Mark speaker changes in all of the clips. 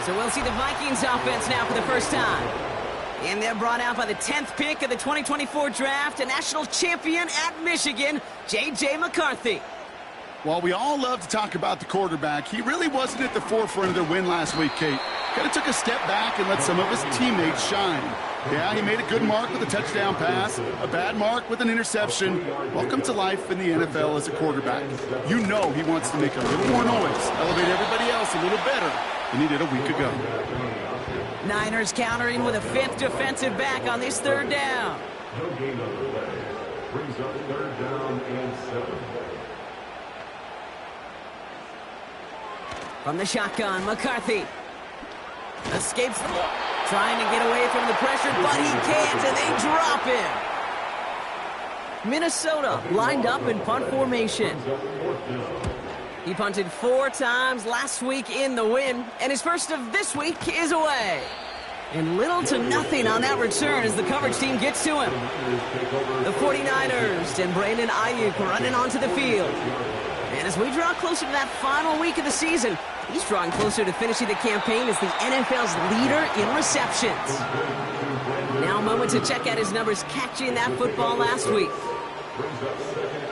Speaker 1: So we'll see the Vikings offense now for the first time. And they're brought out by the 10th pick of the 2024 draft, a national champion at Michigan, J.J. McCarthy.
Speaker 2: While we all love to talk about the quarterback, he really wasn't at the forefront of their win last week, Kate. Kind of took a step back and let some of his teammates shine. Yeah, he made a good mark with a touchdown pass, a bad mark with an interception. Welcome to life in the NFL as a quarterback. You know he wants to make a little more noise, elevate everybody else a little better than he did a week ago.
Speaker 1: Niners countering with a 5th defensive back on this 3rd down.
Speaker 3: No gain on the play. Brings up 3rd down and 7.
Speaker 1: From the shotgun, McCarthy escapes the ball, trying to get away from the pressure, but he can't, and they drop him. Minnesota lined up in punt formation. He punted 4 times last week in the win, and his first of this week is away. And little to nothing on that return as the coverage team gets to him. The 49ers and Brandon Ayuk running onto the field. And as we draw closer to that final week of the season, he's drawing closer to finishing the campaign as the NFL's leader in receptions. Now a moment to check out his numbers catching that football last week.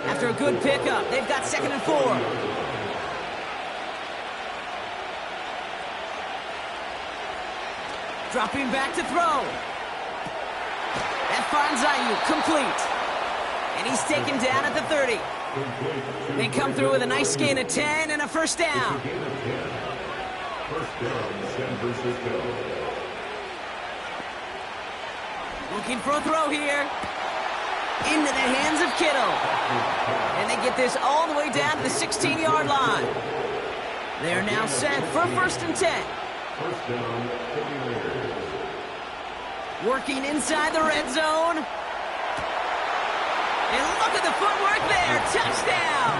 Speaker 1: After a good pickup, they've got 2nd and 4. Dropping back to throw. That finds Ayuk complete. And he's taken down at the 30. They come through with a nice gain of 10 and a first down.
Speaker 3: First down, San Francisco.
Speaker 1: Looking for a throw here. Into the hands of Kittle. And they get this all the way down to the 16-yard line. They're now set for 1st and 10.
Speaker 3: First down, 49ers.
Speaker 1: Working inside the red zone. And look at the footwork there. Touchdown.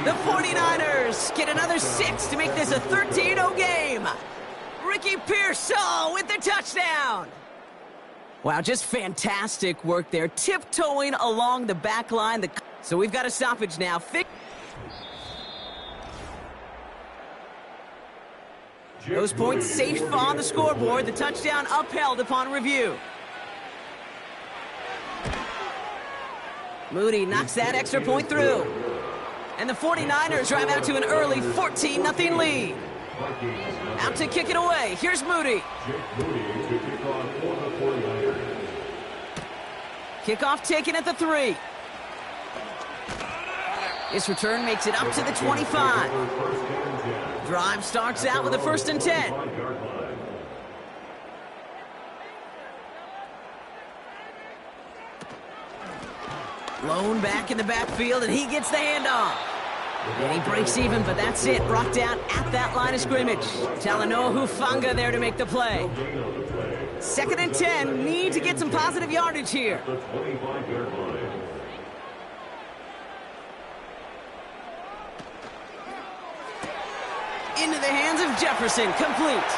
Speaker 1: The 49ers get another 6 to make this a 13-0 game. Ricky Pearsall with the touchdown. Wow, just fantastic work there. Tiptoeing along the back line. So we've got a stoppage now. Those points safe on the scoreboard. The touchdown upheld upon review. Moody knocks that extra point through. And the 49ers drive out to an early 14-0 lead. Out to kick it away. Here's Moody. Kickoff taken at the 3. This return makes it up to the 25. Drive starts out with a 1st and 10. Lone back in the backfield, and he gets the handoff. And he breaks even, but that's it. Brought down at that line of scrimmage. Talanoa Hufanga there to make the play. 2nd and 10. Need to get some positive yardage here. Into the hands of Jefferson. Complete.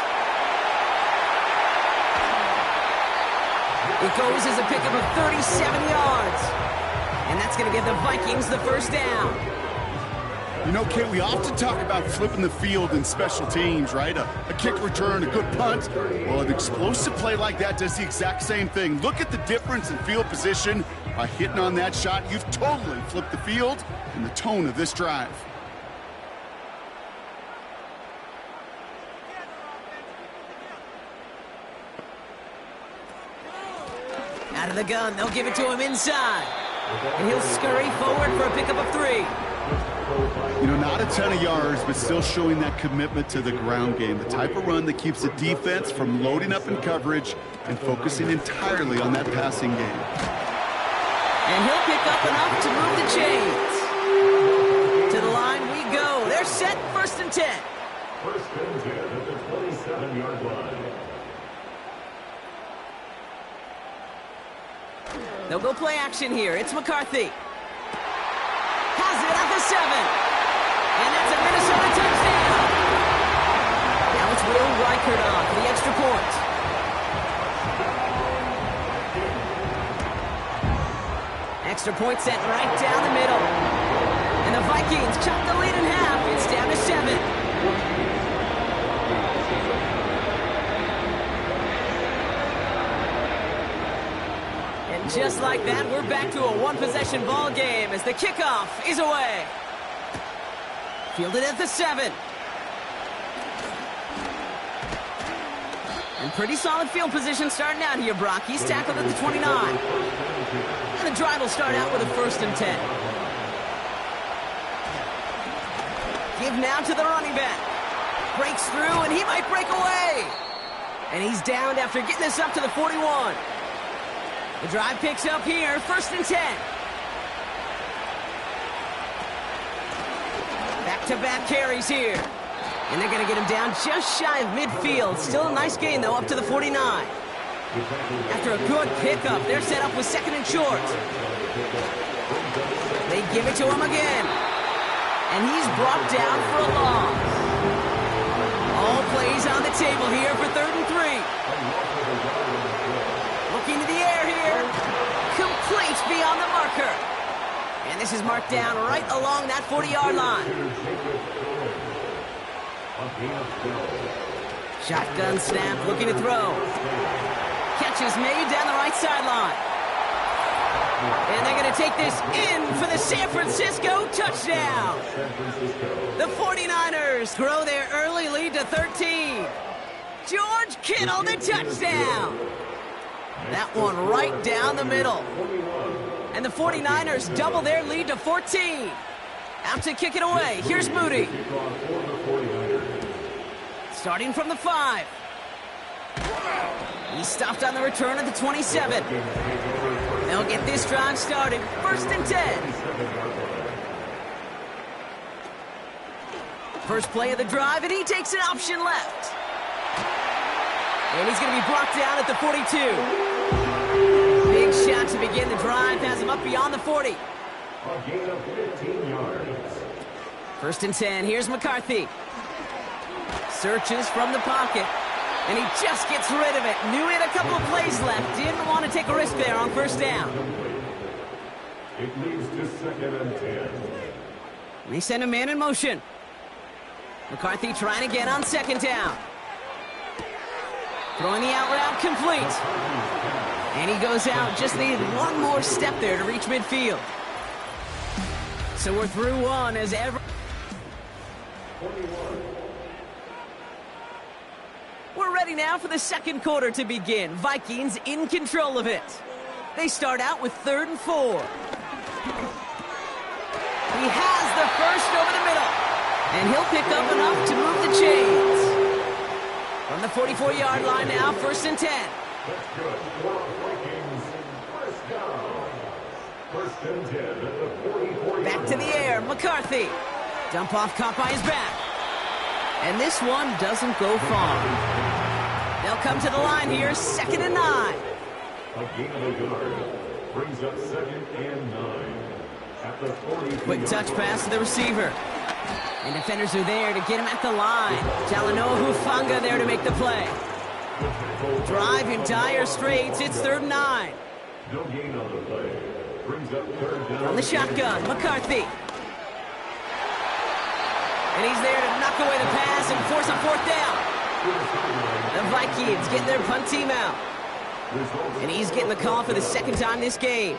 Speaker 1: It goes as a pickup of 37 yards. And that's going to give the Vikings the first down.
Speaker 2: You know, Kate, we often talk about flipping the field in special teams, right? A kick return, a good punt. Well, an explosive play like that does the exact same thing. Look at the difference in field position. By hitting on that shot, you've totally flipped the field and the tone of this drive.
Speaker 1: Out of the gun, they'll give it to him inside. And he'll scurry forward for a pickup of 3.
Speaker 2: You know, not a ton of yards, but still showing that commitment to the ground game. The type of run that keeps the defense from loading up in coverage and focusing entirely on that passing game.
Speaker 1: And he'll pick up enough to move the chains. To the line we go. They're set 1st and 10.
Speaker 3: 1st and 10 at the 27-yard line.
Speaker 1: They'll go play action here. It's McCarthy. Has it at the 7. And that's a Minnesota touchdown. Now it's Will Reichert on for the extra point. Extra point set right down the middle. And the Vikings chop the lead in half. It's down to 7. just like that, we're back to a one-possession ball game as the kickoff is away. Fielded at the 7. And pretty solid field position starting out here, Brock. He's tackled at the 29. And the drive will start out with a 1st and 10. Give now to the running back. Breaks through, and he might break away. And he's downed after getting this up to the 41. The drive picks up here, 1st and 10. Back-to-back carries here. And they're going to get him down just shy of midfield. Still a nice gain, though, up to the 49. After a good pickup, they're set up with 2nd and short. They give it to him again. And he's brought down for a loss. All plays on the table here for 3rd and 3. Looking to the air here. Complete beyond the marker. And this is marked down right along that 40-yard line. Shotgun snap, looking to throw. Catch is made down the right sideline. And they're going to take this in for the San Francisco touchdown. The 49ers grow their early lead to 13. George Kittle, the touchdown. That one right down the middle. And the 49ers double their lead to 14. Out to kick it away. Here's Moody. Starting from the 5. He stopped on the return at the 27. They'll get this drive started. 1st and 10. First play of the drive, and he takes an option left. And he's going to be brought down at the 42. Big shot to begin the drive. Has him up beyond the 40.
Speaker 3: A gain of 15 yards.
Speaker 1: 1st and 10. Here's McCarthy. Searches from the pocket. And he just gets rid of it. Knew he had a couple of plays left. Didn't want to take a risk there on 1st down.
Speaker 3: It leads to 2nd and 10.
Speaker 1: They send a man in motion. McCarthy trying again on 2nd down. Throwing the out route complete. And he goes out. Just needed one more step there to reach midfield. So we're through one as ever. We're ready now for the 2nd quarter to begin. Vikings in control of it. They start out with 3rd and 4. He has the first over the middle. And he'll pick up enough to move the chains. From the 44-yard line now, 1st and 10.
Speaker 3: That's good. Vikings, 1st down. 1st and 10 at the 44.
Speaker 1: Back to the air, McCarthy. Dump off caught by his back. And this one doesn't go far. They'll come to the line here, 2nd and 9.
Speaker 3: A gain of a yard. Brings up 2nd and 9. At the 40.
Speaker 1: Quick touch pass to the receiver. And defenders are there to get him at the line. Talanoa Hufanga there to make the play. Drive in dire straits. It's 3rd and 9.
Speaker 3: No gain on the play. Brings up 3rd down.
Speaker 1: On the shotgun, McCarthy. And he's there to knock away the pass and force a 4th down. The Vikings getting their punt team out. And he's getting the call for the 2nd time this game.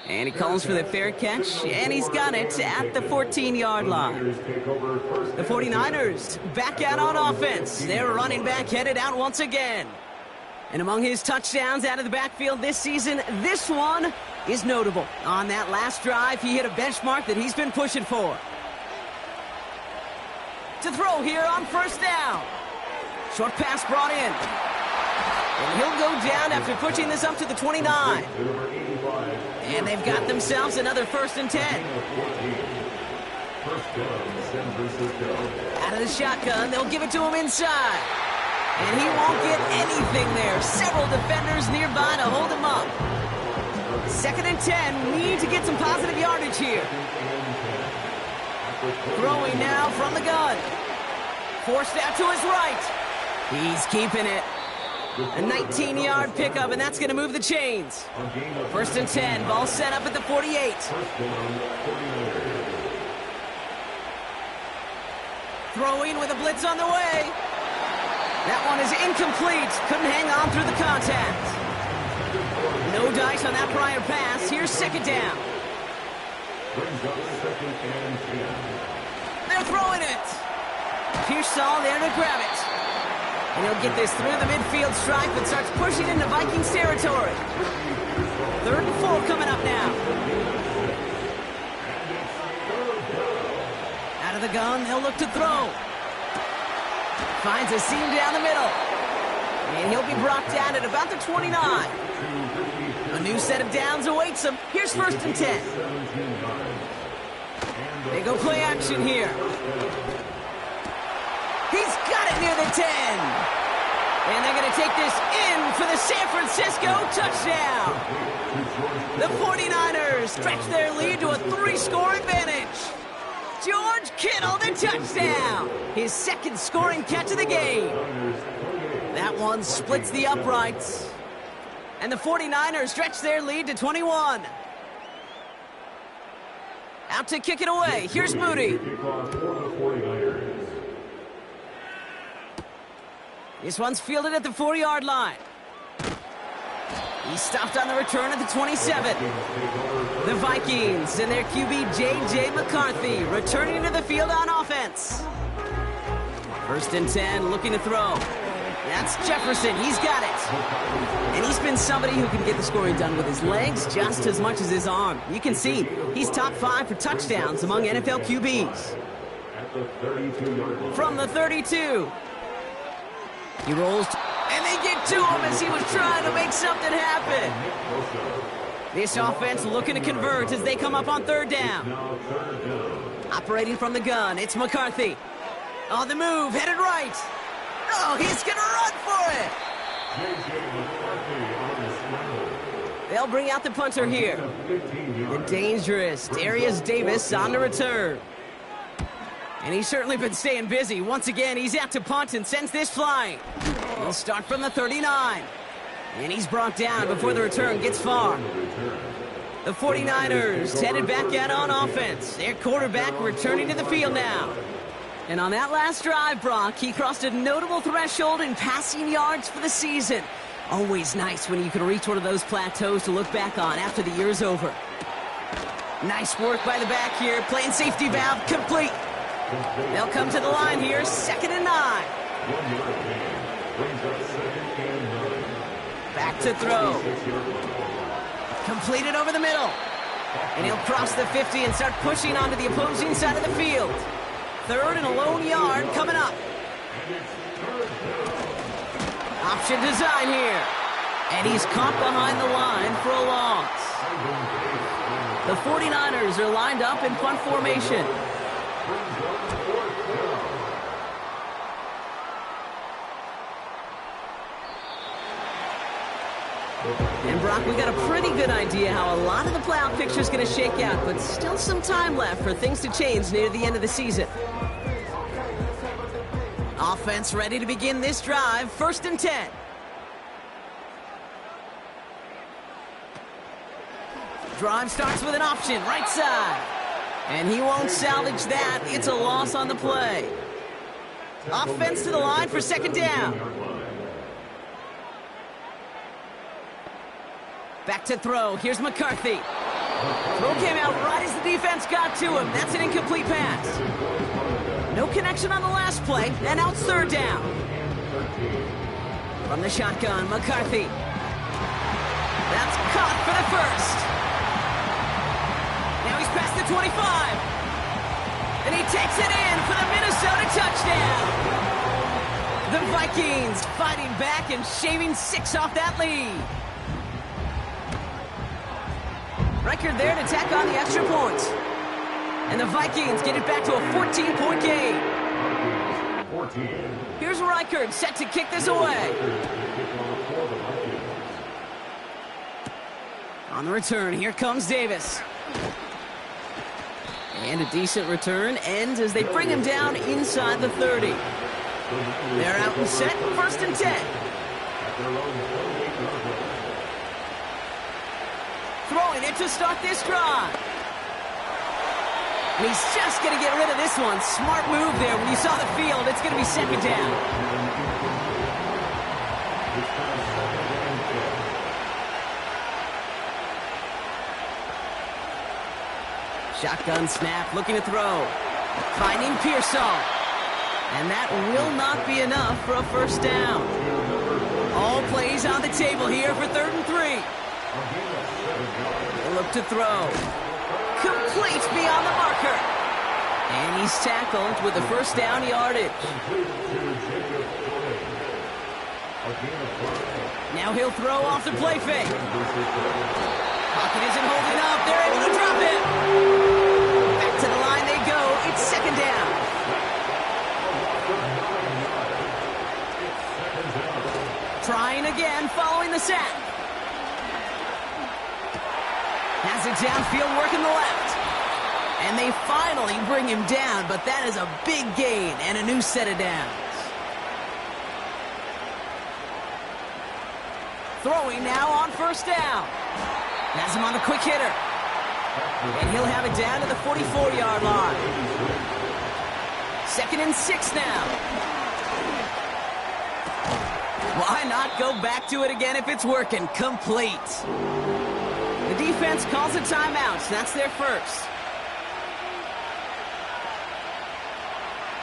Speaker 1: And he calls for the fair catch, and he's got it at the 14-yard line. The 49ers back out on offense. Their running back headed out once again. And among his touchdowns out of the backfield this season, this one is notable. On that last drive, he hit a benchmark that he's been pushing for. To throw here on 1st down. Short pass brought in. And he'll go down after pushing this up to the 29. And they've got themselves another 1st and 10. Out of the shotgun, they'll give it to him inside. And he won't get anything there. Several defenders nearby to hold him up. 2nd and 10, need to get some positive yardage here. Throwing now from the gun. Forced out to his right. He's keeping it. A 19-yard pickup, and that's going to move the chains. 1st and 10, ball set up at the 48. Throwing with a blitz on the way. That one is incomplete. Couldn't hang on through the contact. No dice on that prior pass. Here's second down.
Speaker 3: Brings up second and 10.
Speaker 1: They're throwing it. Pearsall there to grab it. And he'll get this through the midfield stripe and starts pushing into Vikings territory. 3rd and 4 coming up now. Out of the gun, they'll look to throw. Finds a seam down the middle. And he'll be brought down at about the 29. A new set of downs awaits him. Here's 1st and 10. They go play action here. He's got it near the 10. And they're going to take this in for the San Francisco touchdown. The 49ers stretch their lead to a 3-score advantage. George Kittle, the touchdown. His 2nd scoring catch of the game. That one splits the uprights. And the 49ers stretch their lead to 21. Out to kick it away. Here's Moody. This one's fielded at the 4-yard line. He's stopped on the return at the 27. The Vikings and their QB J.J. McCarthy returning to the field on offense. 1st and 10, looking to throw. That's Jefferson. He's got it. And he's been somebody who can get the scoring done with his legs just as much as his arm. You can see he's top 5 for touchdowns among NFL QBs. From the 32. He rolls, and they get to him as he was trying to make something happen. This offense looking to convert as they come up on 3rd down. Operating from the gun, it's McCarthy. On the move, headed right. Oh, he's going to run for it. They'll bring out the punter here. The dangerous Darius Davis on the return. And he's certainly been staying busy. Once again, he's out to punt and sends this flying. He'll start from the 39. And he's brought down before the return gets far. The 49ers headed back out on offense. Their quarterback returning to the field now. And on that last drive, Brock, he crossed a notable threshold in passing yards for the season. Always nice when you can reach one of those plateaus to look back on after the year's over. Nice work by the back here. Playing safety valve complete. They'll come to the line here, 2nd and 9. Back to throw. Completed over the middle. And he'll cross the 50 and start pushing onto the opposing side of the field. 3rd and a lone yard coming up. Option design here. And he's caught behind the line for a loss. The 49ers are lined up in punt formation. And Brock, we got a pretty good idea how a lot of the playoff picture is going to shake out, but still some time left for things to change near the end of the season. Offense ready to begin this drive, 1st and 10. Drive starts with an option, right side. And he won't salvage that. It's a loss on the play. Offense to the line for 2nd down. Back to throw. Here's McCarthy. Throw came out right as the defense got to him. That's an incomplete pass. No connection on the last play, and now it's 3rd down. From the shotgun, McCarthy. That's caught for the 1st. Now he's past the 25. And he takes it in for the Minnesota touchdown. The Vikings fighting back and shaving 6 off that lead. Record there to tack on the extra points. And the Vikings get it back to a 14-point game. Here's Reichard set to kick this away. On the return, here comes Davis. And a decent return ends as they bring him down inside the 30. They're out and set, 1st and 10. Throwing it to start this drive. And he's just going to get rid of this one. Smart move there. When you saw the field, it's going to be 2nd down. Shotgun snap, looking to throw. Finding Pearsall. And that will not be enough for a first down. All plays on the table here for 3rd and 3. They look to throw. Complete beyond the marker. And he's tackled with the first down yardage. Now he'll throw off the play fake. Pocket isn't holding up. They're able to drop it. Back to the line they go. It's 2nd down. Trying again following the sack. Has it downfield, working the left. And they finally bring him down, but that is a big gain and a new set of downs. Throwing now on first down. Has him on the quick hitter. And he'll have it down to the 44-yard line. 2nd and 6 now. Why not go back to it again if it's working? Complete. The defense calls a timeout. That's their first.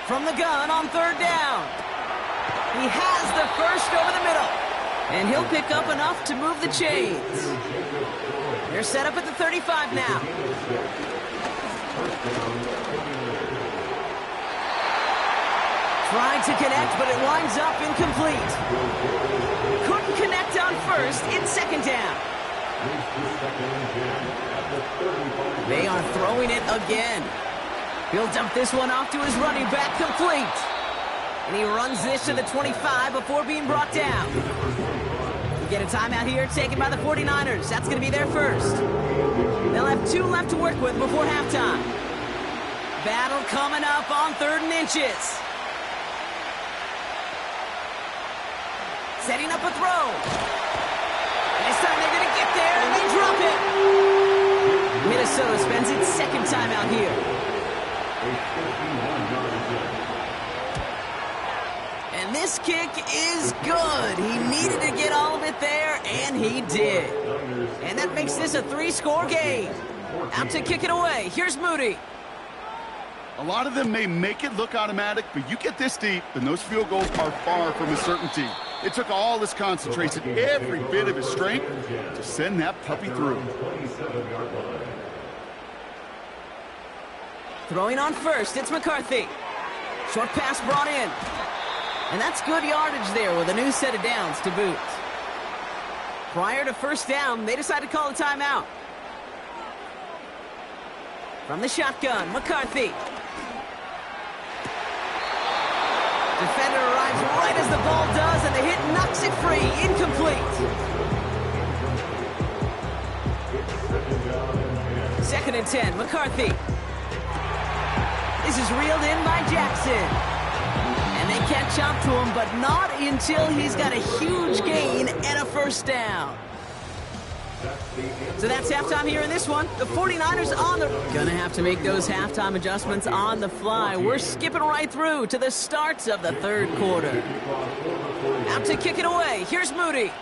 Speaker 1: From the gun on 3rd down. He has the first over the middle. And he'll pick up enough to move the chains. They're set up at the 35 now. Tried to connect, but it winds up incomplete. Couldn't connect on first. It's 2nd down. They are throwing it again. He'll dump this one off to his running back, complete. And he runs this to the 25 before being brought down. We get a timeout here taken by the 49ers. That's going to be their first. They'll have 2 left to work with before halftime. Battle coming up on 3rd and inches. Setting up a throw. And this time they're going to get there, and they drop it. Minnesota spends its 2nd timeout here. And this kick is good. He needed to get all of it there, and he did. And that makes this a 3-score game. Out to kick it away. Here's Moody.
Speaker 2: A lot of them may make it look automatic, but you get this deep, and those field goals are far from a certainty. It took all his concentration, every bit of his strength, to send that puppy through.
Speaker 1: Throwing on first, it's McCarthy. Short pass brought in. And that's good yardage there with a new set of downs to boot. Prior to first down, they decided to call a timeout. From the shotgun, McCarthy. Defender arrives right as the ball does, and the hit knocks it free. Incomplete. 2nd and 10, McCarthy. This is reeled in by Jackson. And they catch up to him, but not until he's got a huge gain and a first down. So that's halftime here in this one. The 49ers on the... Gonna have to make those halftime adjustments on the fly. We're skipping right through to the starts of the 3rd quarter. Out to kick it away. Here's Moody.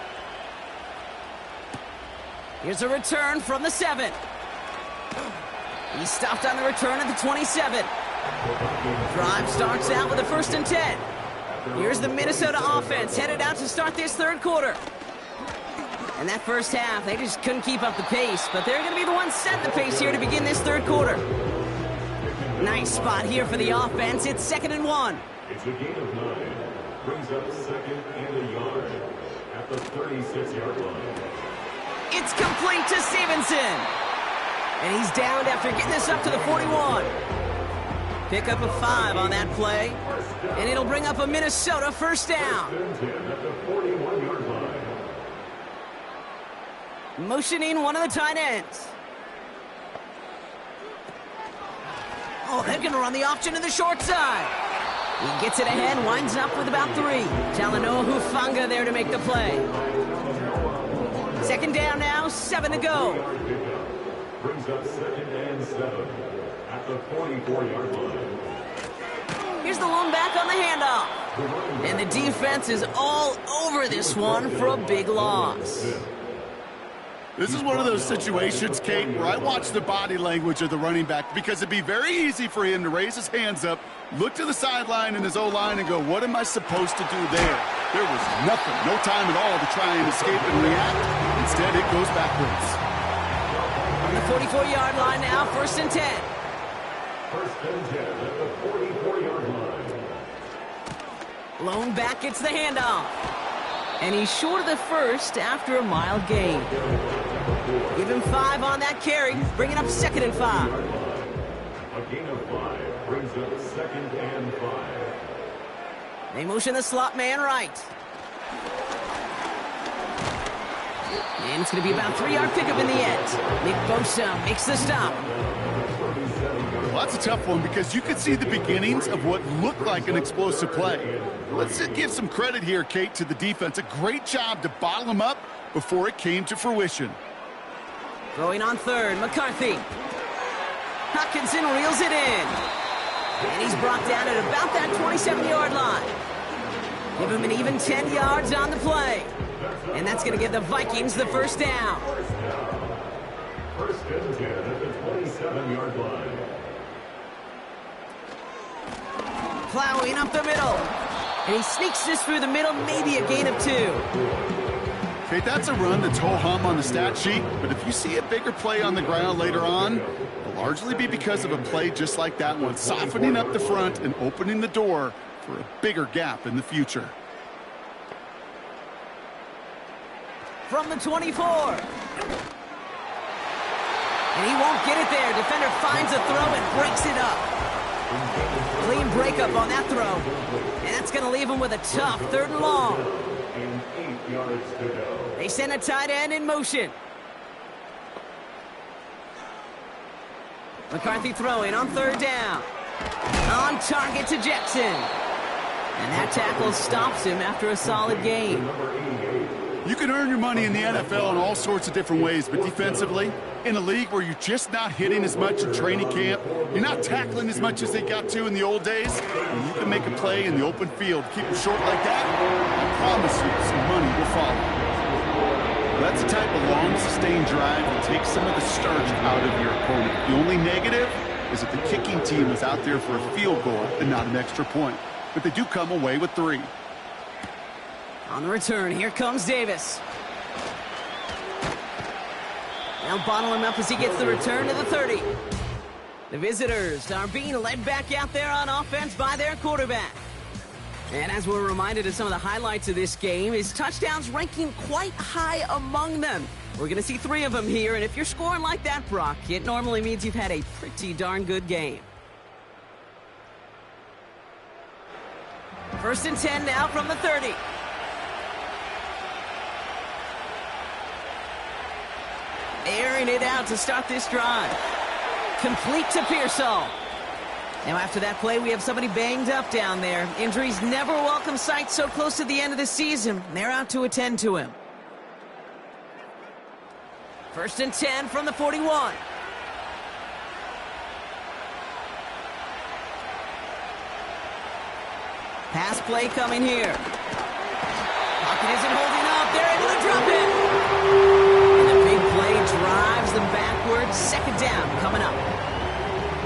Speaker 1: Here's a return from the 7. He stopped on the return at the 27. Drive starts out with a 1st and 10. Here's the Minnesota offense headed out to start this 3rd quarter. And that first half, they just couldn't keep up the pace, but they're going to be the ones setting the pace here to begin this 3rd quarter. Nice spot here for the offense. It's 2nd and 1.
Speaker 3: It's a gain of 9. Brings up 2nd and a yard at the 36-yard line.
Speaker 1: It's complete to Stevenson. And he's downed after getting this up to the 41. Pick up a 5 on that play. And it'll bring up a Minnesota first down. Motioning one of the tight ends. Oh, they're going to run the option to the short side. He gets it ahead, winds up with about 3. Talanoa Hufanga there to make the play. 2nd down now, 7 to go.
Speaker 3: Brings up 2nd and 7 at the 44-yard line.
Speaker 1: Here's the lone back on the handoff. And the defense is all over this one for a big loss.
Speaker 2: This is one of those situations, Kate, where I watch the body language of the running back because it'd be very easy for him to raise his hands up, look to the sideline in his O-line and go, what am I supposed to do there? There was nothing, no time at all to try and escape and react. Instead, it goes backwards.
Speaker 1: On the 44-yard line now, 1st and 10.
Speaker 3: 1st and 10 at the 44-yard line.
Speaker 1: Lone back gets the handoff. And he's short of the first after a mile gain. Give him 5 on that carry, bringing up 2nd and 5.
Speaker 3: A gain of 5 brings up 2nd and 5.
Speaker 1: They motion the slot man right. And it's going to be about a 3-yard pickup in the end. Nick Bosa makes the stop.
Speaker 2: Well, that's a tough one because you could see the beginnings of what looked like an explosive play. Let's give some credit here, Kate, to the defense. A great job to bottle him up before it came to fruition.
Speaker 1: Throwing on 3rd, McCarthy. Hockenson reels it in. And he's brought down at about that 27-yard line. Give him an even 10 yards on the play. And that's going to give the Vikings the 1st down.
Speaker 3: 1st and 10 at the 27-yard line.
Speaker 1: Plowing up the middle. And he sneaks this through the middle, maybe a gain of 2.
Speaker 2: Okay, that's a run that's ho-hum on the stat sheet, but if you see a bigger play on the ground later on, it'll largely be because of a play just like that one, softening up the front and opening the door for a bigger gap in the future.
Speaker 1: From the 24. And he won't get it there. Defender finds a throw and breaks it up. Clean breakup on that throw. And that's going to leave him with a tough 3rd and long.
Speaker 3: And 8 yards to go.
Speaker 1: They send a tight end in motion. McCarthy throwing on 3rd down. On target to Jackson. And that tackle stops him after a solid gain.
Speaker 2: You can earn your money in the NFL in all sorts of different ways, but defensively, in a league where you're just not hitting as much in training camp, you're not tackling as much as they got to in the old days, and you can make a play in the open field. Keep it short like that, I promise you some money will follow. That's the type of long, sustained drive that takes some of the starch out of your opponent. The only negative is that the kicking team is out there for a field goal and not an extra point. But they do come away with 3.
Speaker 1: On the return, here comes Davis. They'll bottle him up as he gets the return to the 30. The visitors are being led back out there on offense by their quarterback. And as we're reminded of some of the highlights of this game, his touchdowns ranking quite high among them. We're going to see 3 of them here, and if you're scoring like that, Brock, it normally means you've had a pretty darn good game. 1st and 10 now from the 30. Airing it out to start this drive. Complete to Pearsall. Now after that play, we have somebody banged up down there. Injuries never a welcome sight so close to the end of the season. They're out to attend to him. 1st and 10 from the 41. Pass play coming here. Pocket isn't holding up. They're able to drop it. And the big play drives them backwards. 2nd down coming up.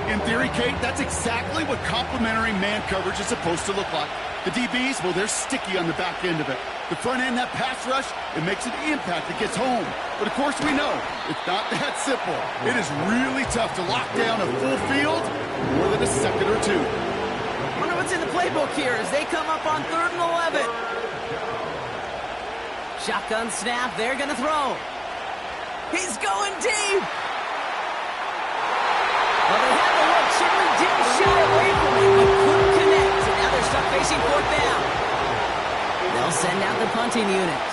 Speaker 2: In theory, Kate, that's exactly what complementary man coverage is supposed to look like. The DBs, well, they're sticky on the back end of it. The front end, that pass rush, it makes an impact. It gets home. But, of course, we know it's not that simple. It is really tough to lock down a full field more than a second or 2.
Speaker 1: Wonder what's in the playbook here as they come up on 3rd and 11. Shotgun snap. They're going to throw. He's going deep. Well, they had the look. Certainly didn't shy away from it, but couldn't connect. And now they're stuck facing 4th down. They'll send out the punting unit.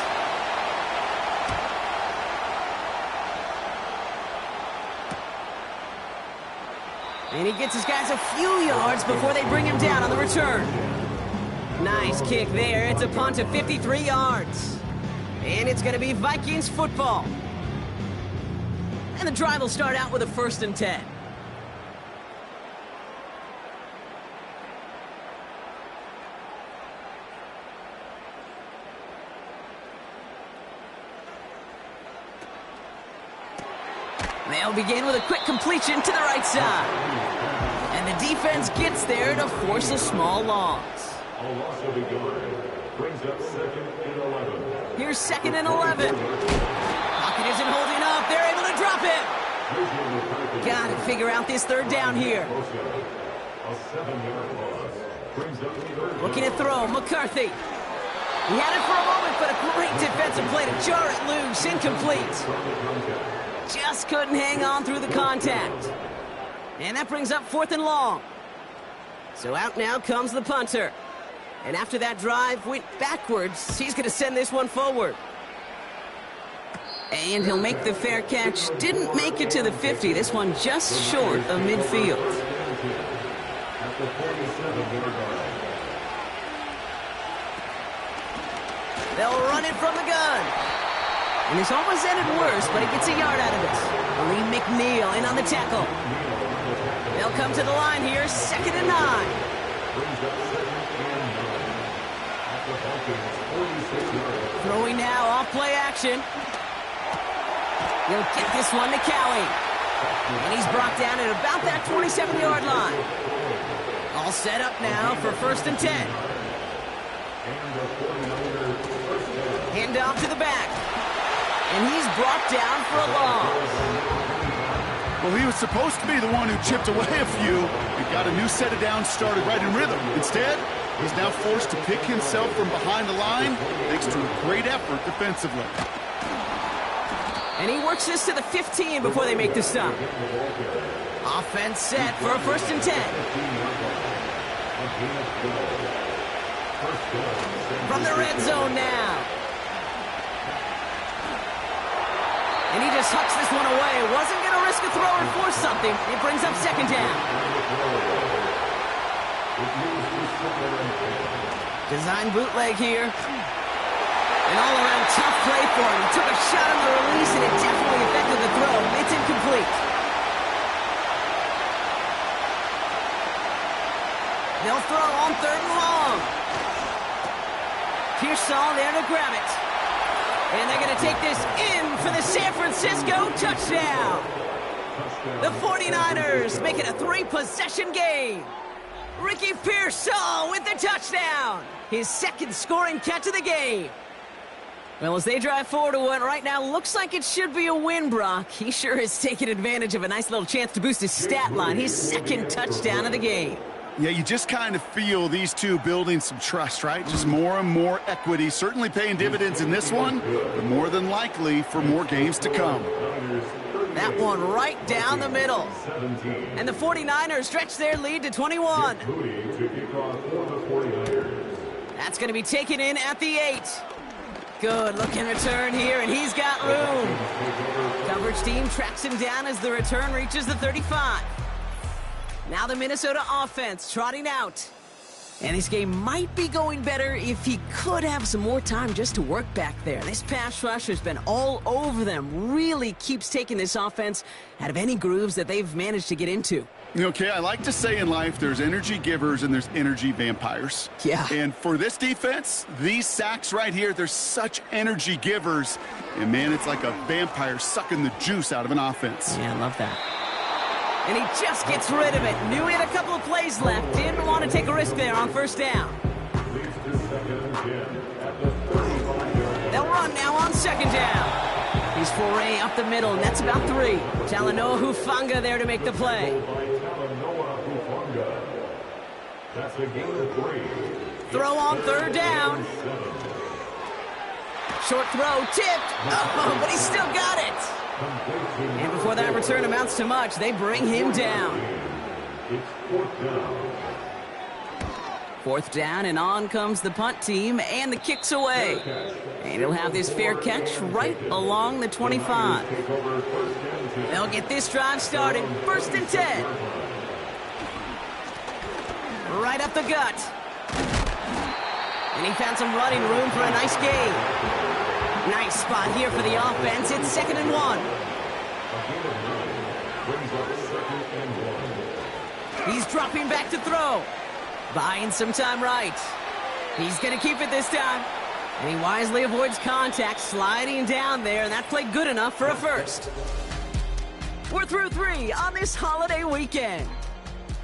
Speaker 1: And he gets his guys a few yards before they bring him down on the return. Nice kick there. It's a punt of 53 yards. And it's going to be Vikings football. And the drive will start out with a 1st and 10. They'll begin with a quick completion to the right side. And the defense gets there to force a small loss.
Speaker 3: A loss of a yard. Brings up 2nd and 11.
Speaker 1: Here's 2nd and 11. Pocket isn't holding up. They're able to drop it. Got to figure out this 3rd down here.
Speaker 3: A 7-yard loss. Brings up 3rd.
Speaker 1: Looking to throw. McCarthy. He had it for a moment, but a great defensive play to jar it loose. Incomplete. Just couldn't hang on through the contact. And that brings up 4th and long. So out now comes the punter. And after that drive went backwards, he's going to send this one forward. And he'll make the fair catch. Didn't make it to the 50. This one just short of midfield.
Speaker 3: At the 47-yard line.
Speaker 1: They'll run it from the gun. And this almost ended worse, but he gets a yard out of it. Lee McNeil in on the tackle. They'll come to the line here, 2nd and 9. Throwing now, off play action. He'll get this one to Cowie. And he's brought down at about that 27-yard line. All set up now for 1st and 10. Hand off to the back. And he's brought down for a loss.
Speaker 2: Well, he was supposed to be the one who chipped away a few and got a new set of downs started right in rhythm. Instead, he's now forced to pick himself from behind the line thanks to a great effort defensively.
Speaker 1: And he works this to the 15 before they make the stop. Offense set for a 1st and 10. From the red zone now. And he just hucks this one away. Wasn't going to risk a throw or force something. It brings up 2nd down. Design bootleg here. An all-around tough play for him. He took a shot on the release, and it definitely affected the throw. It's incomplete. They'll throw on 3rd and long. Pearsall there to grab it. And they're going to take this in for the San Francisco touchdown. The 49ers make it a 3-possession game. Ricky Pearsall with the touchdown. His 2nd scoring catch of the game. Well, as they drive forward to what right now looks like it should be a win, Brock. He sure has taken advantage of a nice little chance to boost his stat line. His 2nd touchdown of the game.
Speaker 2: Yeah, you just kind of feel these two building some trust, right? Just more and more equity. Certainly paying dividends in this one, but more than likely for more games to come.
Speaker 1: That one right down the middle. And the 49ers stretch their lead to 21. That's going to be taken in at the 8. Good looking return here, and he's got room. Coverage team tracks him down as the return reaches the 35. Now the Minnesota offense trotting out. And this game might be going better if he could have some more time just to work back there. This pass rush has been all over them. Really keeps taking this offense out of any grooves that they've managed to get into.
Speaker 2: Okay, I like to say in life there's energy givers and there's energy vampires.
Speaker 1: Yeah.
Speaker 2: And for this defense, these sacks right here, they're such energy givers. And man, it's like a vampire sucking the juice out of an offense.
Speaker 1: Yeah, I love that. And he just gets rid of it. Knew he had a couple of plays left. Didn't want to take a risk there on 1st down. They'll run now on 2nd down. He's foray up the middle, and that's about 3. Talanoa Hufanga there to make the play.
Speaker 3: That's a gain of 3.
Speaker 1: Throw on 3rd down. Short throw, tipped. Oh, but he still got it. And before that return amounts to much, they bring him down.
Speaker 3: It's 4th down.
Speaker 1: 4th down, and on comes the punt team, and the kick's away. And he'll have this fair catch right along the 25. They'll get this drive started. 1st and 10. Right up the gut. And he found some running room for a nice gain. Nice spot here for the offense. It's 2nd and 1. He's dropping back to throw. Buying some time right. He's going to keep it this time. And he wisely avoids contact, sliding down there, and that played good enough for a first. We're through 3 on this holiday weekend.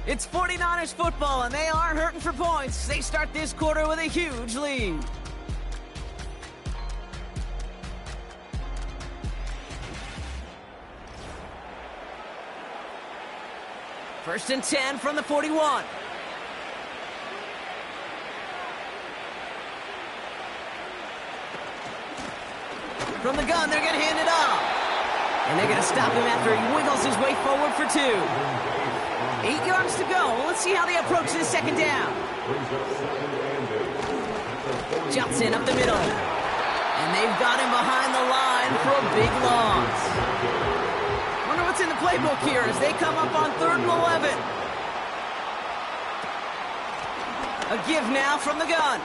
Speaker 1: It's 49ers football, and they are hurting for points. They start this quarter with a huge lead. First and 10 from the 41. From the gun, they're going to hand it off. And they're going to stop him after he wiggles his way forward for 2. 8 yards to go. Let's see how they approach this second down. Johnson up the middle. And they've got him behind the line for a big loss. Wonder what's in the playbook here as they come up on 3rd and 11. A give now from the gun.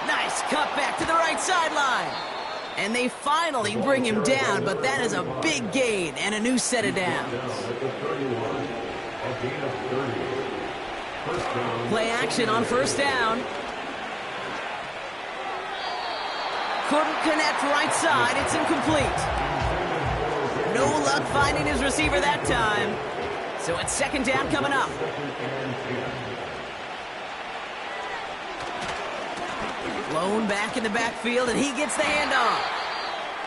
Speaker 1: Nice cut back to the right sideline. And they finally bring him down, but that is a big gain and a new set of downs. Play action on 1st down. Couldn't connect right side. It's incomplete. No luck finding his receiver that time. So it's 2nd down coming up. Lone back in the backfield, and he gets the handoff.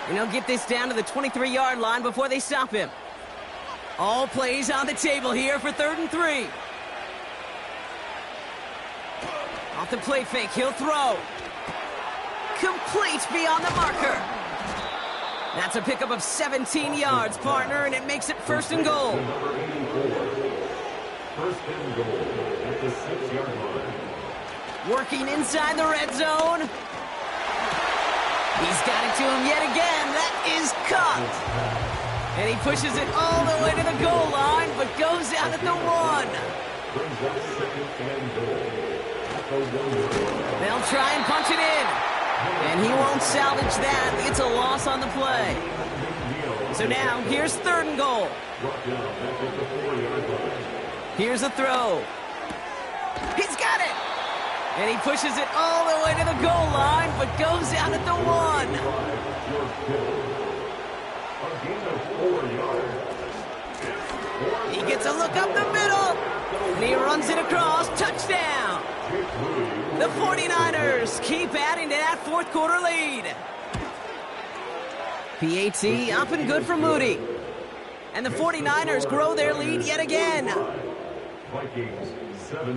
Speaker 1: And he'll get this down to the 23-yard line before they stop him. All plays on the table here for 3rd and 3. Off the play fake, he'll throw. Complete beyond the marker. That's a pickup of 17 yards, partner, and it makes it 1st and goal.
Speaker 3: 1st and goal at the 6-yard line.
Speaker 1: Working inside the red zone. He's got it to him yet again. That is caught. And he pushes it all the way to the goal line, but goes out at the 1. They'll try and punch it in. And he won't salvage that. It's a loss on the play. So now, here's 3rd and goal. Here's a throw. He's got it. And he pushes it all the way to the goal line, but goes out at the 1. He gets a look up the middle. And he runs it across. Touchdown. The 49ers keep adding to that 4th quarter lead. PAT up and good for Moody. And the 49ers grow their lead yet again.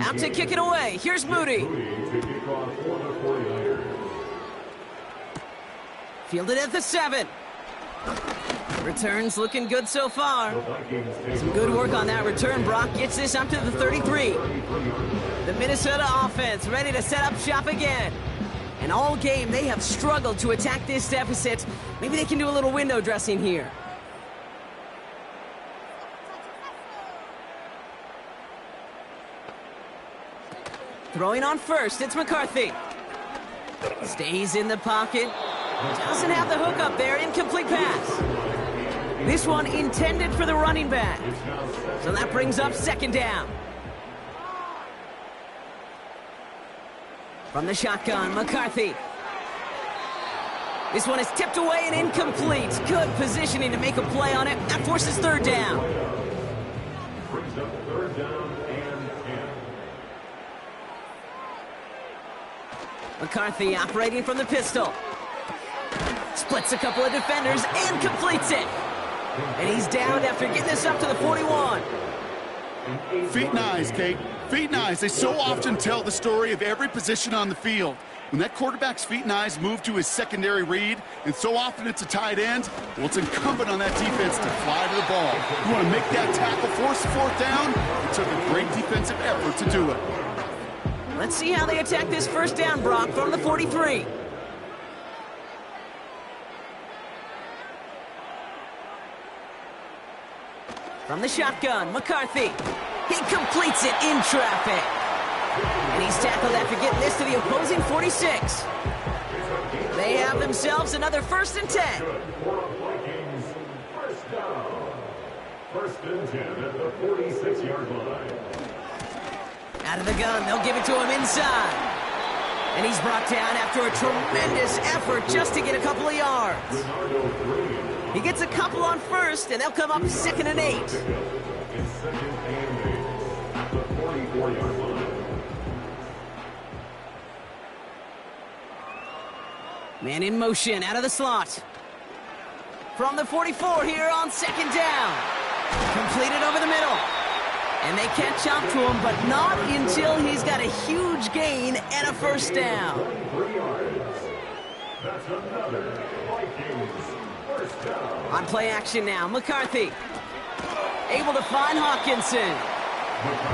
Speaker 1: Out to kick it away. Here's Moody. Fielded at the 7. Returns looking good so far. Some good work on that return. Brock gets this up to the 33. The Minnesota offense ready to set up shop again. And all game they have struggled to attack this deficit. Maybe they can do a little window dressing here. Throwing on 1st, it's McCarthy. Stays in the pocket. Doesn't have the hook up there. Incomplete pass. This one intended for the running back. So that brings up 2nd down. From the shotgun, McCarthy. This one is tipped away and incomplete. Good positioning to make a play on it. That forces 3rd down.
Speaker 3: Brings up 3rd down and 10.
Speaker 1: McCarthy operating from the pistol. Splits a couple of defenders and completes it. And he's down after getting this up to the 41.
Speaker 2: Feet nice, Kate. Feet nice. They so often tell the story of every position on the field. When that quarterback's feet and eyes move to his secondary read, and so often it's a tight end, well, it's incumbent on that defense to fly to the ball. You want to make that tackle, force the 4th down? It took a great defensive effort to do it.
Speaker 1: Let's see how they attack this 1st down, Brock, from the 43. From the shotgun, McCarthy. He completes it in traffic. And he's tackled after getting this to the opposing 46. They have themselves another 1st and 10.
Speaker 3: Vikings, 1st down. 1st and 10 at the 46-yard line.
Speaker 1: Out of the gun, they'll give it to him inside. And he's brought down after a tremendous effort just to get a couple of yards.
Speaker 3: Bernardo Green
Speaker 1: He gets a couple on first, and they'll come up 2nd and 8.
Speaker 3: It's 2nd and 8 at the 44-yard line.
Speaker 1: Man in motion, out of the slot. From the 44 here on 2nd down. Completed over the middle. And they catch up to him, but not until he's got a huge gain and a 1st down.
Speaker 3: 3 yards. That's another Vikings 1st down.
Speaker 1: On play action now, McCarthy. Able to find Hawkinson.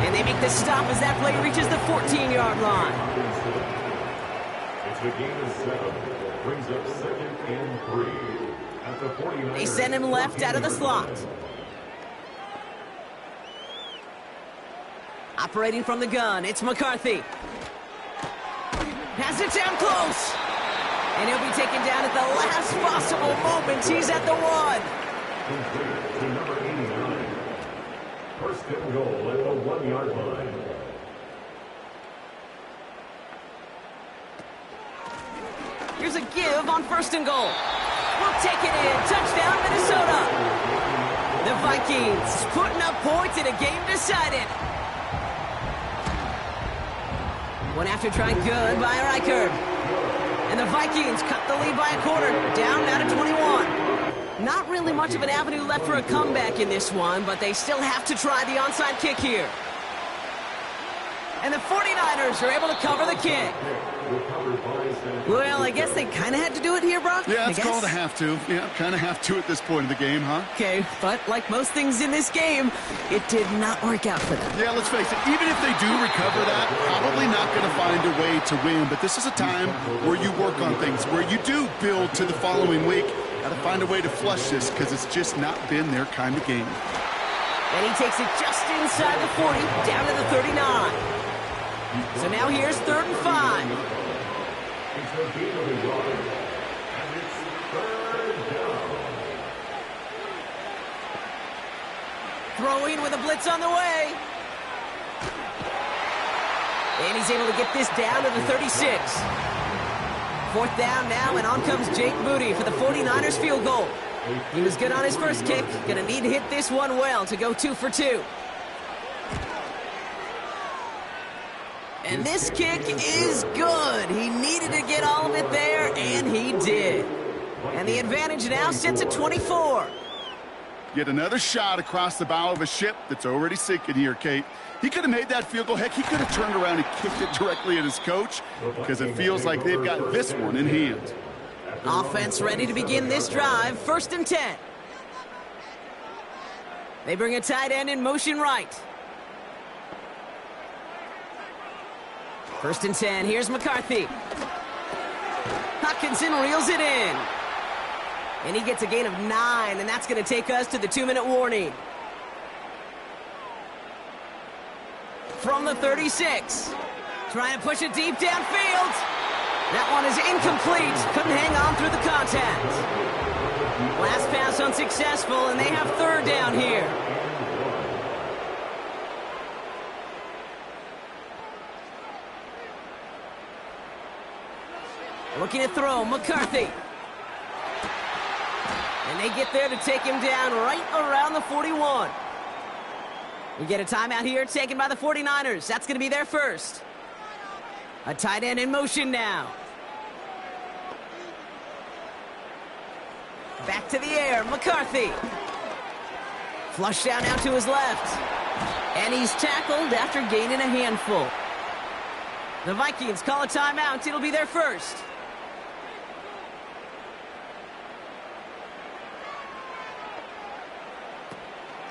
Speaker 1: And they make the stop as that play reaches the 14-yard line.
Speaker 3: It's the game of 7. Brings up 2nd and 3 at the 49.
Speaker 1: They send him left out of the slot. Operating from the gun, it's McCarthy. Has it down close. And he'll be taken down at the last possible moment. He's at the 1.
Speaker 3: Complete to number 89. 1st and goal at the 1-yard line.
Speaker 1: Here's a give on 1st and goal. We'll take it in. Touchdown, Minnesota. The Vikings putting up points in a game decided. One after try good by Reichard. And the Vikings cut the lead by a quarter. Down now to 21. Not really much of an avenue left for a comeback in this one, but they still have to try the onside kick here. And the 49ers are able to cover the kick. Well, I guess they kind of had to do it here, Brock.
Speaker 2: Yeah, it's called a have to. Yeah, kind of have to at this point in the game, huh?
Speaker 1: Okay, but like most things in this game, it did not work out for them.
Speaker 2: Yeah, let's face it, even if they do recover that, probably not going to find a way to win. But this is a time where you work on things, where you do build to the following week. Got to find a way to flush this because it's just not been their kind of game.
Speaker 1: And he takes it just inside the 40, down to the 39. So now here's 3rd and 5.
Speaker 3: It's a gain of a yard. And it's 3rd down.
Speaker 1: Throwing with a blitz on the way. And he's able to get this down to the 36. 4th down now, and on comes Jake Moody for the 49ers field goal. He was good on his first kick. Gonna need to hit this one well to go 2 for 2. And this kick is good. He needed to get all of it there, and he did. And the advantage now sits at 24.
Speaker 2: Yet another shot across the bow of a ship that's already sinking here, Kate. He could have made that field goal. Heck, he could have turned around and kicked it directly at his coach because it feels like they've got this one in hand.
Speaker 1: Offense ready to begin this drive. 1st and 10. They bring a tight end in motion right. 1st and 10. Here's McCarthy. Hawkinson reels it in. And he gets a gain of 9, and that's going to take us to the 2-minute warning. From the 36. Trying to push it deep downfield. That one is incomplete. Couldn't hang on through the contact. Last pass unsuccessful, and they have 3rd down here. Looking to throw, McCarthy. And they get there to take him down right around the 41. We get a timeout here taken by the 49ers. That's going to be their first. A tight end in motion now. Back to the air, McCarthy. Flush down now to his left. And he's tackled after gaining a handful. The Vikings call a timeout. It'll be their first.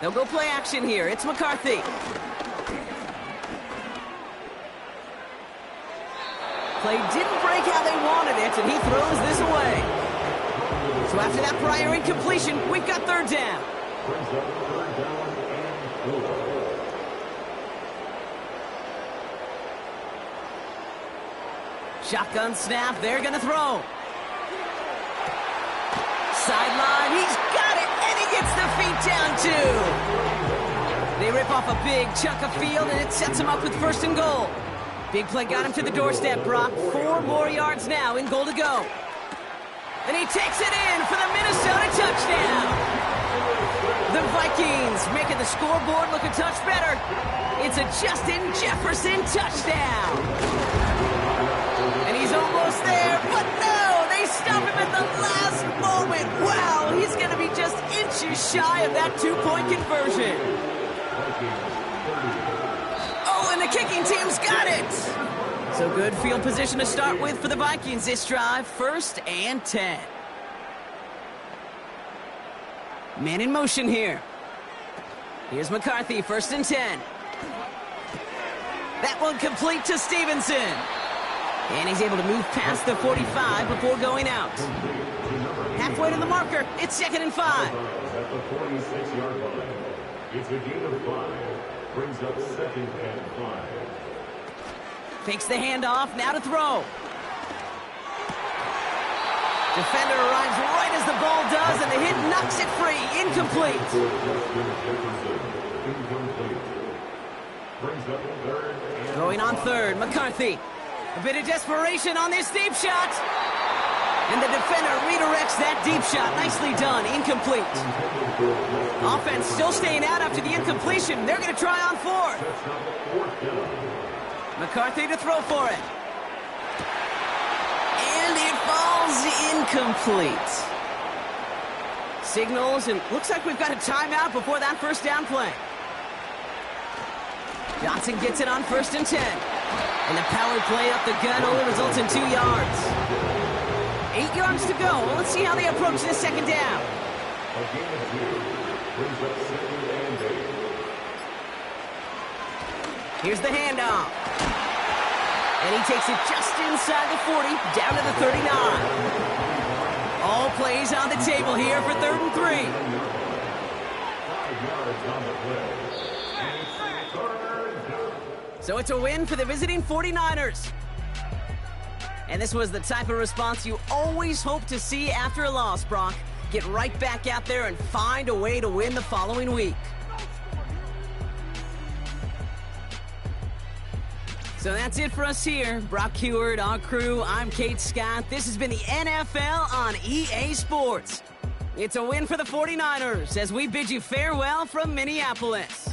Speaker 1: They'll go play action here. It's McCarthy. Play didn't break how they wanted it, and he throws this away. So after that prior incompletion, we've got 3rd down. Shotgun snap. They're going to throw. Sideline. He's got it, and he gets the feet down, too. They rip off a big chunk of field, and it sets him up with 1st and goal. Big play got him to the doorstep, Brock. 4 more yards now in goal to go. And he takes it in for the Minnesota touchdown. The Vikings making the scoreboard look a touch better. It's a Justin Jefferson touchdown. And he's almost there, but no, they stop him at the last moment. Wow, he's going to be just inches shy of that two-point conversion. Oh, and the kicking team's got it. So good field position to start with for the Vikings this drive. 1st and 10. Man in motion here. Here's McCarthy, 1st and 10. That one complete to Stevenson. And he's able to move past the 45 before going out. Halfway to the marker, it's 2nd and 5.
Speaker 3: At the 46-yard line. It's a gain of 5. Brings up 2nd and 5.
Speaker 1: Fakes the handoff, now to throw. Defender arrives right as the ball does, and the hit knocks it free. Incomplete. Throwing on 3rd, McCarthy. A bit of desperation on this deep shot. And the defender redirects that deep shot. Nicely done. Incomplete. Offense still staying out after the incompletion. They're going to try on 4th. McCarthy to throw for it. And it falls incomplete. Signals, and looks like we've got a timeout before that 1st down play. Johnson gets it on 1st and 10. And the power play up the gut only results in 2 yards. 8 yards to go. Well, let's see how they approach this 2nd down. Here's the handoff. And he takes it just inside the 40, down to the 39. All plays on the table here for 3rd and 3.
Speaker 3: 5 yards on the play.
Speaker 1: So it's a win for the visiting 49ers. And this was the type of response you always hope to see after a loss, Brock. Get right back out there and find a way to win the following week. So that's it for us here. Brock Huard, our crew, I'm Kate Scott. This has been the NFL on EA Sports. It's a win for the 49ers as we bid you farewell from Minneapolis.